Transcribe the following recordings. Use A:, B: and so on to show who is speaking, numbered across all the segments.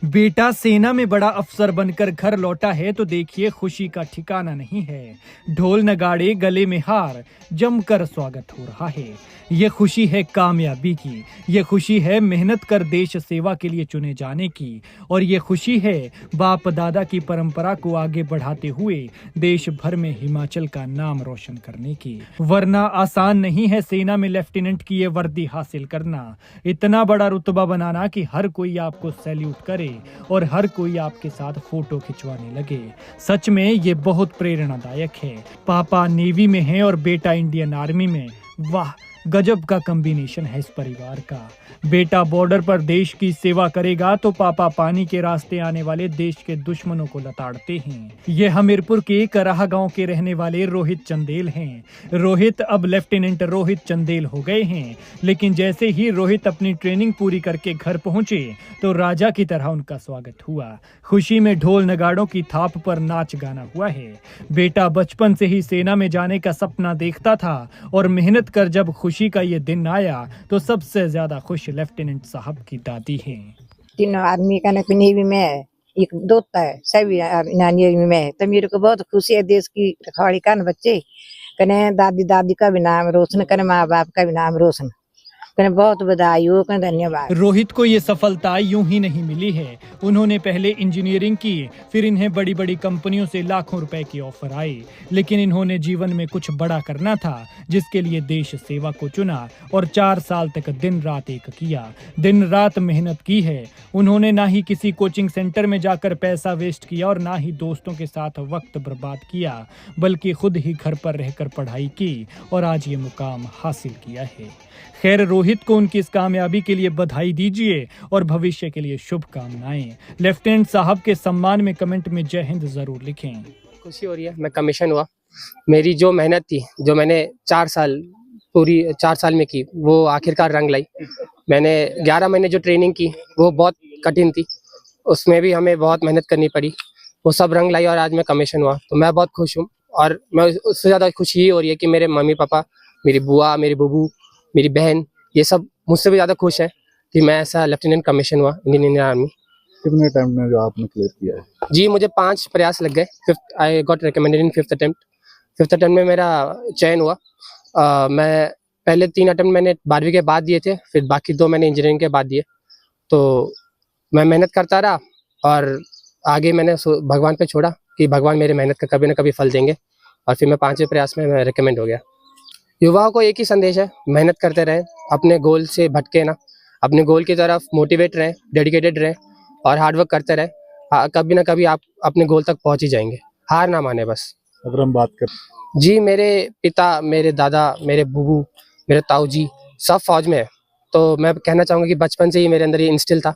A: बेटा सेना में बड़ा अफसर बनकर घर लौटा है तो देखिए खुशी का ठिकाना नहीं है। ढोल नगाड़े गले में हार जमकर स्वागत हो रहा है। ये खुशी है कामयाबी की, ये खुशी है मेहनत कर देश सेवा के लिए चुने जाने की, और ये खुशी है बाप दादा की परंपरा को आगे बढ़ाते हुए देश भर में हिमाचल का नाम रोशन करने की। वरना आसान नहीं है सेना में लेफ्टिनेंट की ये वर्दी हासिल करना, इतना बड़ा रुतबा बनाना कि हर कोई आपको सैल्यूट करे और हर कोई आपके साथ फोटो खिंचवाने लगे। सच में ये बहुत प्रेरणादायक है। पापा नेवी में हैं और बेटा इंडियन आर्मी में। वाह, गजब का कॉम्बिनेशन है इस परिवार का। बेटा बॉर्डर पर देश की सेवा करेगा तो पापा पानी के रास्ते आने वाले देश के दुश्मनों को लताड़ते हैं। ये हमीरपुर के कराह गांव के रहने वाले रोहित चंदेल हैं। रोहित अब लेफ्टिनेंट रोहित चंदेल हो गए हैं, लेकिन जैसे ही रोहित अपनी ट्रेनिंग पूरी करके घर पहुंचे तो राजा की तरह उनका स्वागत हुआ। खुशी में ढोल नगाड़ों की थाप पर नाच गाना हुआ है। बेटा बचपन से ही सेना में जाने का सपना देखता था और मेहनत कर जब खुशी का ये दिन आया तो सबसे ज्यादा खुश लेफ्टिनेंट साहब की दादी हैं।
B: तीनों आदमी का नेवी में है, एक दोस्त है, सभी नेवी में है। तो मेरे को बहुत खुशी है देश की रखवाली का बच्चे कने दादी का भी नाम रोशन कने, माँ बाप का भी नाम रोशन कने। बहुत बधाई हो, कने धन्यवाद।
A: रोहित को ये सफलता यूं ही नहीं मिली है। उन्होंने पहले इंजीनियरिंग की, फिर इन्हें बड़ी बड़ी कंपनियों से लाखों रुपए की ऑफर आई, लेकिन इन्होंने जीवन में कुछ बड़ा करना था जिसके लिए देश सेवा को चुना और 4 साल तक दिन रात एक किया। दिन रात मेहनत की है उन्होंने। ना ही किसी कोचिंग सेंटर में जाकर पैसा वेस्ट किया और ना ही दोस्तों के साथ वक्त बर्बाद किया, बल्कि खुद ही घर पर रहकर पढ़ाई की और आज ये मुकाम हासिल किया है। खैर, रोहित को उनकी इस कामयाबी के लिए बधाई दीजिए और भविष्य के लिए शुभकामनाएं। लेफ्टिनेंट साहब के सम्मान में कमेंट में जय हिंद जरूर लिखें।
C: खुशी हो रही है, मैं कमीशन हुआ। मेरी जो मेहनत थी, जो मैंने 4 साल पूरी 4 साल में की, वो आखिरकार रंग लाई। मैंने 11 महीने जो ट्रेनिंग की वो बहुत कठिन थी, उसमें भी हमें बहुत मेहनत करनी पड़ी। वो सब रंग लाई और आज मैं कमीशन हुआ, तो मैं बहुत खुश हूँ। और मैं उससे ज़्यादा खुशी ये हो रही है कि मेरे मम्मी पापा, मेरी बुआ, मेरी बूबू, मेरी बहन, ये सब मुझसे भी ज़्यादा खुश है कि मैं ऐसा लेफ्टिनेंट कमीशन हुआ इंडियन आर्मी।
D: कितने टाइम में जो आपने क्लियर किया है?
C: जी, मुझे 5 प्रयास लग गए। 5th I got recommended in 5th attempt. 5th attempt में मेरा चयन हुआ। मैं पहले 3 अटेम्प्ट मैंने 12वीं के बाद दिए थे, फिर बाकी 2 मैंने इंजीनियरिंग के बाद दिए। तो मैं मेहनत करता रहा और आगे मैंने भगवान पे छोड़ा कि भगवान मेरी मेहनत का कभी ना कभी फल देंगे, और फिर मैं 5वें प्रयास में मैं रिकमेंड हो गया। युवाओं को एक ही संदेश है, मेहनत करते रहें, अपने गोल से भटके ना, अपने गोल की तरफ मोटिवेट रहें, डेडिकेटेड रहें और हार्डवर्क करते रहें। कभी ना कभी आप अपने गोल तक पहुंच ही जाएंगे। हार ना माने बस।
D: अगर हम बात करें,
C: जी, मेरे पिता, मेरे दादा, मेरे बूबू, मेरे ताऊ जी सब फौज में है, तो मैं कहना चाहूँगा कि बचपन से ही मेरे अंदर ये इंस्टिल था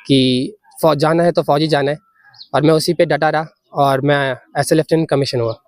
C: कि फौज जाना है तो फौज ही जाना है, और मैं उसी पे डटा रहा और मैं ऐसे लेफ्टिनेंट कमीशन हुआ।